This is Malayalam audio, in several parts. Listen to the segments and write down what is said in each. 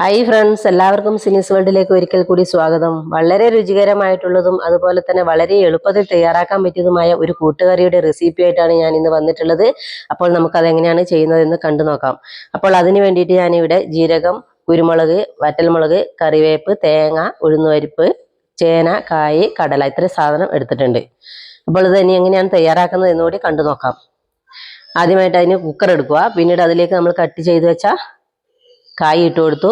ഹായ് ഫ്രണ്ട്സ്, എല്ലാവർക്കും സിനീസ് വേൾഡിലേക്ക് ഒരിക്കൽ കൂടി സ്വാഗതം. വളരെ രുചികരമായിട്ടുള്ളതും അതുപോലെ തന്നെ വളരെ എളുപ്പത്തിൽ തയ്യാറാക്കാൻ പറ്റിയതുമായ ഒരു കൂട്ടുകറിയുടെ റെസിപ്പി ആയിട്ടാണ് ഞാൻ ഇന്ന് വന്നിട്ടുള്ളത്. അപ്പോൾ നമുക്കത് എങ്ങനെയാണ് ചെയ്യുന്നതെന്ന് കണ്ടു നോക്കാം. അപ്പോൾ അതിന് വേണ്ടിയിട്ട് ഞാനിവിടെ ജീരകം, കുരുമുളക്, വറ്റൽമുളക്, കറിവേപ്പ്, തേങ്ങ, ഉഴുന്നുപരിപ്പ്, ചേന, കായ്, കടല ഇത്രയും സാധനം എടുത്തിട്ടുണ്ട്. അപ്പോൾ ഇത് ഇനി എങ്ങനെയാണ് തയ്യാറാക്കുന്നത് എന്നുകൂടി കണ്ടു നോക്കാം. ആദ്യമായിട്ട് അതിന് കുക്കർ എടുക്കുക. പിന്നീട് അതിലേക്ക് നമ്മൾ കട്ട് ചെയ്ത് വെച്ച കായ് ഇട്ട് കൊടുത്തു,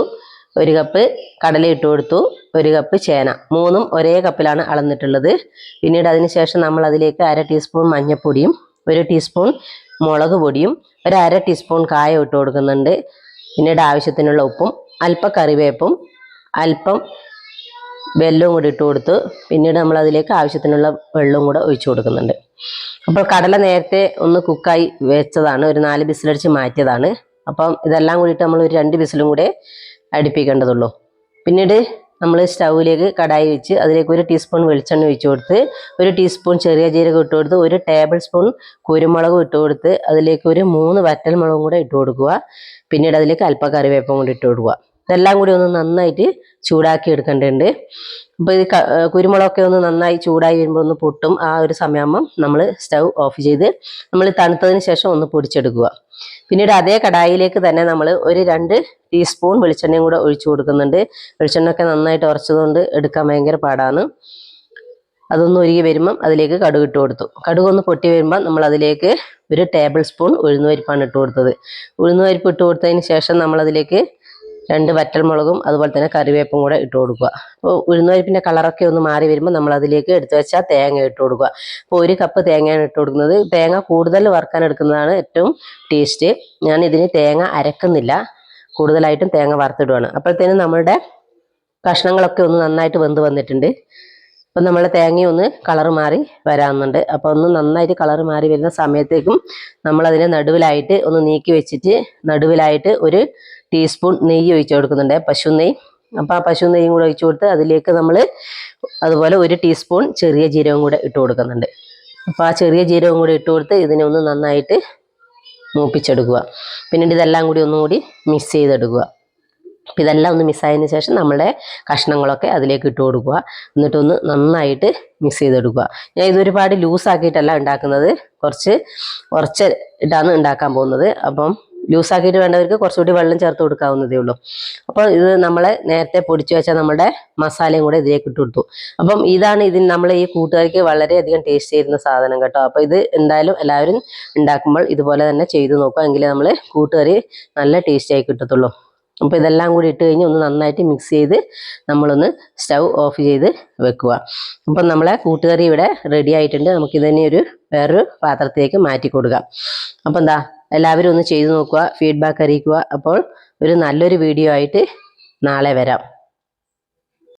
1 കപ്പ് കടല ഇട്ട് കൊടുത്തു, 1 കപ്പ് ചേന, മൂന്നും ഒരേ കപ്പിലാണ് അളന്നിട്ടുള്ളത്. പിന്നീട് അതിന് ശേഷം നമ്മൾ അതിലേക്ക് 1/2 ടീസ്പൂൺ മഞ്ഞൾപ്പൊടിയും 1 ടീസ്പൂൺ മുളക് പൊടിയും 1/2 ടീസ്പൂൺ കായം ഇട്ട് കൊടുക്കുന്നുണ്ട്. പിന്നീട് ആവശ്യത്തിനുള്ള ഉപ്പും അല്പം കറിവേപ്പും അല്പം വെല്ലവും കൂടി ഇട്ട് കൊടുത്തു. പിന്നീട് നമ്മൾ അതിലേക്ക് ആവശ്യത്തിനുള്ള വെള്ളവും കൂടെ ഒഴിച്ചു കൊടുക്കുന്നുണ്ട്. അപ്പോൾ കടല നേരത്തെ ഒന്ന് കുക്കായി വെച്ചതാണ്, ഒരു 4 വിസിലടിച്ച് മാറ്റിയതാണ്. അപ്പം ഇതെല്ലാം കൂടിയിട്ട് നമ്മൾ ഒരു 2 വിസിലും കൂടെ അടുപ്പിക്കേണ്ടതുള്ളൂ. പിന്നീട് നമ്മൾ സ്റ്റൗവിലേക്ക് കടായി വെച്ച് അതിലേക്ക് 1 ടീസ്പൂൺ വെളിച്ചെണ്ണ ഒഴിച്ചു കൊടുത്ത് 1 ടീസ്പൂൺ ചെറിയ ജീരകം ഇട്ട് കൊടുത്ത് 1 ടേബിൾ സ്പൂൺ കുരുമുളകും ഇട്ട് കൊടുത്ത് അതിലേക്ക് ഒരു 3 വറ്റൽമുളകും കൂടെ ഇട്ട് കൊടുക്കുക. പിന്നീട് അതിലേക്ക് അല്പം കറിവേപ്പും കൂടി ഇട്ട് കൊടുക്കുക. ഇതെല്ലാം കൂടി ഒന്ന് നന്നായിട്ട് ചൂടാക്കി എടുക്കേണ്ടതുണ്ട്. അപ്പോൾ ഇത് കുരുമുളകൊക്കെ ഒന്ന് നന്നായി ചൂടായി വരുമ്പോൾ ഒന്ന് പൊട്ടും. ആ ഒരു സമയമാകുമ്പം നമ്മൾ സ്റ്റൗ ഓഫ് ചെയ്ത് നമ്മൾ തണുത്തതിന് ശേഷം ഒന്ന് പൊടിച്ചെടുക്കുക. പിന്നീട് അതേ കടായിലേക്ക് തന്നെ നമ്മൾ ഒരു 2 ടീസ്പൂൺ വെളിച്ചെണ്ണയും കൂടെ ഒഴിച്ചു കൊടുക്കുന്നുണ്ട്. വെളിച്ചെണ്ണയൊക്കെ നന്നായിട്ട് ഉറച്ചതുകൊണ്ട് എടുക്കാൻ ഭയങ്കര പാടാണ്. അതൊന്ന് ഉരുകി വരുമ്പം അതിലേക്ക് കടുക് ഇട്ട് കൊടുത്തു. കടുക് ഒന്ന് പൊട്ടി വരുമ്പം നമ്മൾ അതിലേക്ക് 1 ടേബിൾ സ്പൂൺ ഉഴുന്നുപരിപ്പാണ് ഇട്ട് കൊടുത്തത്. ഉഴുന്നുപരിപ്പ് ഇട്ട് കൊടുത്തതിന് ശേഷം നമ്മൾ അതിലേക്ക് 2 വറ്റൽമുളകും അതുപോലെ തന്നെ കറിവേപ്പും കൂടെ ഇട്ട് കൊടുക്കുക. അപ്പോൾ ഉഴുന്നുപരിപ്പിൻ്റെ കളറൊക്കെ ഒന്ന് മാറി വരുമ്പോൾ നമ്മൾ അതിലേക്ക് എടുത്തു വെച്ചാൽ തേങ്ങ ഇട്ട് കൊടുക്കുക. അപ്പോൾ 1 കപ്പ് തേങ്ങയാണ് ഇട്ട് കൊടുക്കുന്നത്. തേങ്ങ കൂടുതൽ വറുക്കാൻ എടുക്കുന്നതാണ് ഏറ്റവും ടേസ്റ്റ്. ഞാൻ ഇതിന് തേങ്ങ അരക്കുന്നില്ല, കൂടുതലായിട്ടും തേങ്ങ വറുത്തിടുകയാണ്. അപ്പോഴത്തേനും നമ്മളുടെ കഷ്ണങ്ങളൊക്കെ ഒന്ന് നന്നായിട്ട് വെന്ത് വന്നിട്ടുണ്ട്. അപ്പം നമ്മളെ തേങ്ങ ഒന്ന് കളറ് മാറി വരാമെന്നുണ്ട്. അപ്പോൾ ഒന്ന് നന്നായിട്ട് കളറ് മാറി വരുന്ന സമയത്തേക്കും നമ്മളതിനെ നടുവിലായിട്ട് ഒന്ന് നീക്കി വെച്ചിട്ട് നടുവിലായിട്ട് 1 ടീസ്പൂൺ നെയ്യ് ഒഴിച്ചു കൊടുക്കുന്നുണ്ട്, പശു നെയ്യ്. അപ്പോൾ ആ പശു നെയ്യും കൂടെ ഒഴിച്ചു കൊടുത്ത് അതിലേക്ക് നമ്മൾ അതുപോലെ 1 ടീസ്പൂൺ ചെറിയ ജീരകം കൂടെ ഇട്ട് കൊടുക്കുന്നുണ്ട്. അപ്പോൾ ആ ചെറിയ ജീരകം കൂടെ ഇട്ട് കൊടുത്ത് ഇതിനെ ഒന്ന് നന്നായിട്ട് മൂപ്പിച്ചെടുക്കുക. പിന്നീട് ഇതെല്ലാം കൂടി ഒന്നുകൂടി മിക്സ് ചെയ്തെടുക്കുക. അപ്പോൾ ഇതെല്ലാം ഒന്ന് മിക്സായതിനു ശേഷം നമ്മുടെ കഷ്ണങ്ങളൊക്കെ അതിലേക്ക് ഇട്ട് കൊടുക്കുക. എന്നിട്ടൊന്ന് നന്നായിട്ട് മിക്സ് ചെയ്തെടുക്കുക. ഞാൻ ഇതൊരുപാട് ലൂസാക്കിയിട്ടല്ല ഉണ്ടാക്കുന്നത്, കുറച്ച് ഇട്ടാണ് ഉണ്ടാക്കാൻ പോകുന്നത്. അപ്പം ലൂസാക്കിയിട്ട് വേണ്ടവർക്ക് കുറച്ചുകൂടി വെള്ളം ചേർത്ത് കൊടുക്കാവുന്നതേ ഉള്ളൂ. അപ്പോൾ ഇത് നമ്മളെ നേരത്തെ പൊടിച്ചു വെച്ചാൽ നമ്മുടെ മസാലയും കൂടെ ഇതിലേക്ക് ഇട്ട് കൊടുത്തു. അപ്പം ഇതാണ് നമ്മൾ ഈ കൂട്ടുകറിക്ക് വളരെയധികം ടേസ്റ്റ് ചെയ്യുന്ന സാധനം കേട്ടോ. അപ്പോൾ ഇത് എന്തായാലും എല്ലാവരും ഉണ്ടാക്കുമ്പോൾ ഇതുപോലെ തന്നെ ചെയ്ത് നോക്കുക, എങ്കിലേ നമ്മൾ കൂട്ടുകറി നല്ല ടേസ്റ്റായി കിട്ടത്തുള്ളൂ. അപ്പോൾ ഇതെല്ലാം കൂടി ഇട്ട് കഴിഞ്ഞ് ഒന്ന് നന്നായിട്ട് മിക്സ് ചെയ്ത് നമ്മളൊന്ന് സ്റ്റൗ ഓഫ് ചെയ്ത് വെക്കുക. അപ്പം നമ്മളെ കൂട്ടുകറി ഇവിടെ റെഡി ആയിട്ടുണ്ട്. നമുക്കിതിനെ വേറൊരു പാത്രത്തിലേക്ക് മാറ്റി കൊടുക്കാം. അപ്പം എന്താ, എല്ലാവരും ഒന്ന് ചെയ്ത് നോക്കുക, ഫീഡ്ബാക്ക് അറിയിക്കുക. അപ്പോൾ ഒരു നല്ലൊരു വീഡിയോ ആയിട്ട് നാളെ വരാം.